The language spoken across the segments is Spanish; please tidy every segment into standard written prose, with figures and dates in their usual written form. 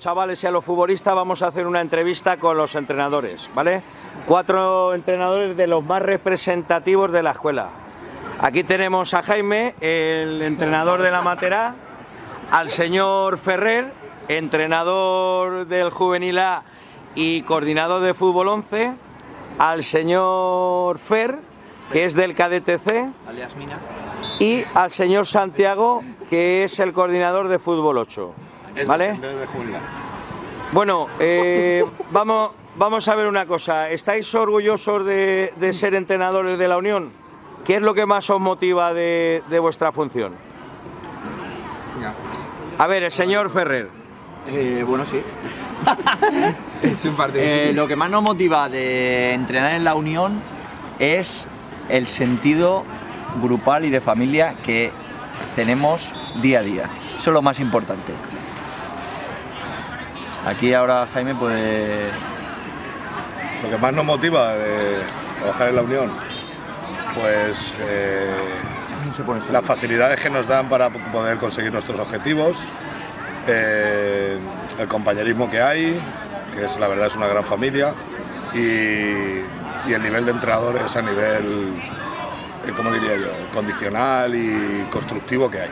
chavales y a los futbolistas, vamos a hacer una entrevista con los entrenadores, ¿vale? 4 entrenadores de los más representativos de la escuela. Aquí tenemos a Jaime, el entrenador de la Matera, al señor Ferrer, entrenador del Juvenil A y coordinador de Fútbol 11, al señor Fer, que es del Cadete C, alias Mina, y al señor Santiago, que es el coordinador de Fútbol 8, ¿vale? Bueno, vamos a ver una cosa. ¿Estáis orgullosos de ser entrenadores de la Unión? ¿Qué es lo que más os motiva de vuestra función? A ver, el señor Ferrer. Bueno, sí. Lo que más nos motiva de entrenar en la Unión es el sentido grupal y de familia que tenemos día a día. Eso es lo más importante. Aquí ahora Jaime puede... Lo que más nos motiva de trabajar en la Unión, pues las facilidades que nos dan para poder conseguir nuestros objetivos, el compañerismo que hay, que es la verdad es una gran familia, y el nivel de entrenadores a nivel, ¿cómo diría yo?, condicional y constructivo que hay.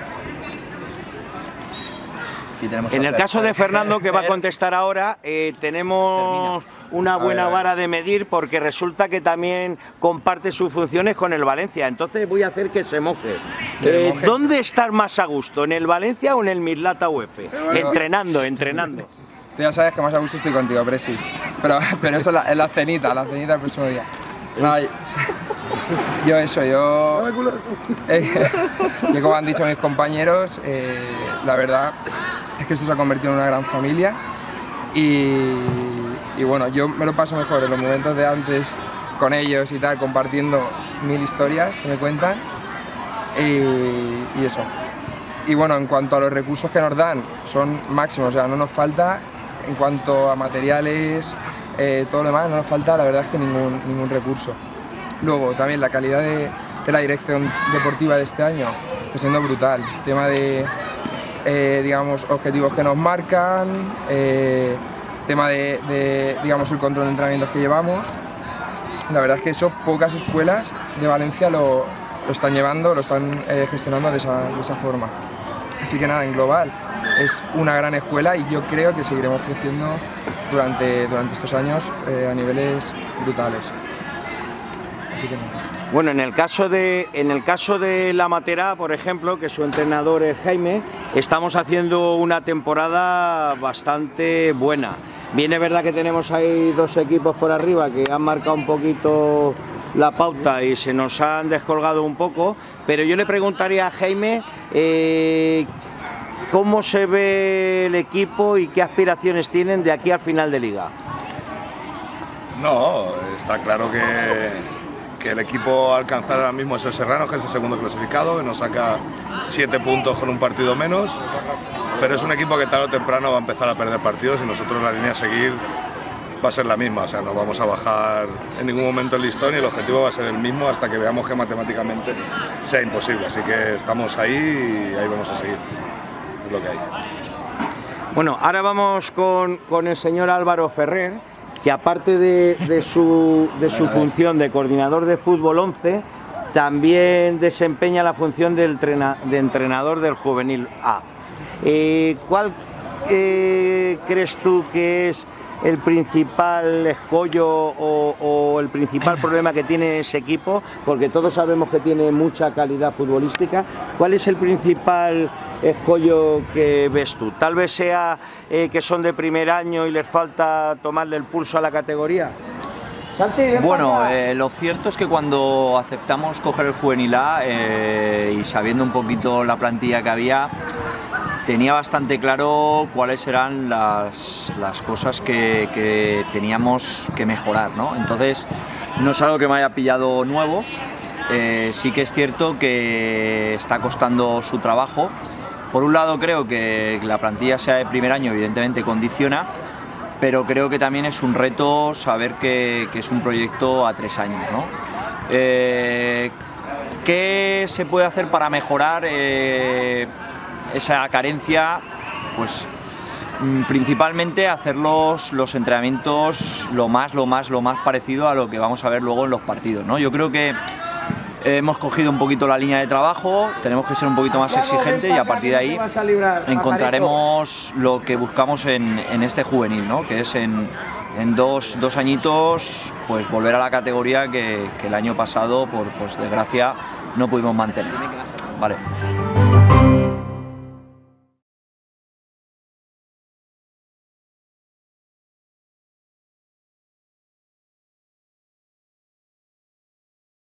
En el caso de Fernando, que va a contestar ahora, tenemos una buena vara de medir porque resulta que también comparte sus funciones con el Valencia. Entonces voy a hacer que se moje. ¿Dónde estás más a gusto? ¿En el Valencia o en el Mislata UF? Entrenando. Tú ya sabes que más a gusto estoy contigo, Presi. Pero eso es la cenita el próximo día. No, yo como han dicho mis compañeros, la verdad es que esto se ha convertido en una gran familia y bueno, yo me lo paso mejor en los momentos de antes con ellos y tal, compartiendo 1000 historias que me cuentan y eso. Y bueno, en cuanto a los recursos que nos dan, son máximos, o sea, no nos falta en cuanto a materiales, todo lo demás, no nos falta la verdad es que ningún recurso. Luego también la calidad de la dirección deportiva de este año está siendo brutal. El tema de digamos, objetivos que nos marcan, tema de digamos, el control de entrenamientos que llevamos. La verdad es que eso pocas escuelas de Valencia lo están llevando, lo están gestionando de esa forma. Así que nada, en global es una gran escuela y yo creo que seguiremos creciendo durante estos años a niveles brutales. Así que nada. Bueno, en el caso de la Matera, por ejemplo, que su entrenador es Jaime, estamos haciendo una temporada bastante buena. Bien, es verdad que tenemos ahí 2 equipos por arriba que han marcado un poquito la pauta y se nos han descolgado un poco, pero yo le preguntaría a Jaime cómo se ve el equipo y qué aspiraciones tienen de aquí al final de liga. No, está claro que el equipo a alcanzar ahora mismo es el Serrano, que es el segundo clasificado, que nos saca 7 puntos con un partido menos, pero es un equipo que tarde o temprano va a empezar a perder partidos y nosotros la línea a seguir va a ser la misma, o sea, no vamos a bajar en ningún momento el listón y el objetivo va a ser el mismo hasta que veamos que matemáticamente sea imposible, así que estamos ahí y ahí vamos a seguir, es lo que hay. Bueno, ahora vamos con el señor Álvaro Ferrer, que aparte de su función de coordinador de Fútbol 11, también desempeña la función de entrenador del Juvenil A. ¿Cuál crees tú que es el principal escollo o el principal problema que tiene ese equipo? Porque todos sabemos que tiene mucha calidad futbolística. ¿Cuál es el principal escollo que ves tú? Tal vez sea que son de primer año y les falta tomarle el pulso a la categoría. Bueno, lo cierto es que cuando aceptamos coger el Juvenil A y sabiendo un poquito la plantilla que había, tenía bastante claro cuáles eran las cosas que teníamos que mejorar, ¿no? Entonces, no es algo que me haya pillado nuevo, sí que es cierto que está costando su trabajo. Por un lado, creo que la plantilla sea de primer año, evidentemente condiciona, pero creo que también es un reto saber que es un proyecto a 3 años, ¿no? ¿Qué se puede hacer para mejorar esa carencia? Pues principalmente hacer los entrenamientos lo más parecido a lo que vamos a ver luego en los partidos, ¿no? Yo creo que hemos cogido un poquito la línea de trabajo, tenemos que ser un poquito más exigentes y a partir de ahí encontraremos lo que buscamos en este juvenil, ¿no? Que es en dos añitos pues volver a la categoría que el año pasado por desgracia no pudimos mantener. Vale.